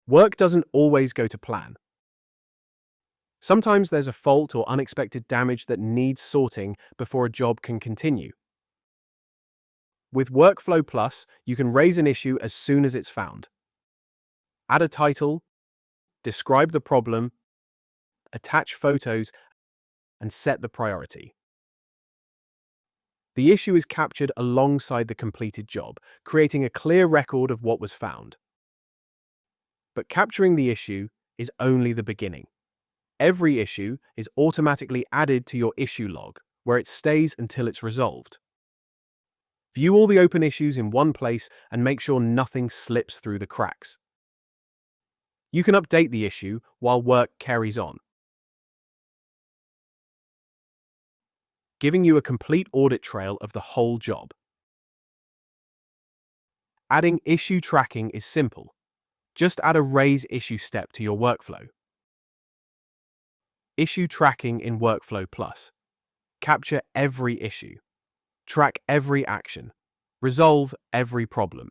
Work doesn't always go to plan. Sometimes there's a fault or unexpected damage that needs sorting before a job can continue. With WorkfloPlus, you can raise an issue as soon as it's found. Add a title, describe the problem, attach photos, and set the priority. The issue is captured alongside the completed job, creating a clear record of what was found. But capturing the issue is only the beginning. Every issue is automatically added to your issue log, where it stays until it's resolved. View all the open issues in one place and make sure nothing slips through the cracks. You can update the issue while work carries on, giving you a complete audit trail of the whole job. Adding issue tracking is simple. Just add a raise issue step to your workflow. Issue tracking in WorkfloPlus. Capture every issue. Track every action. Resolve every problem.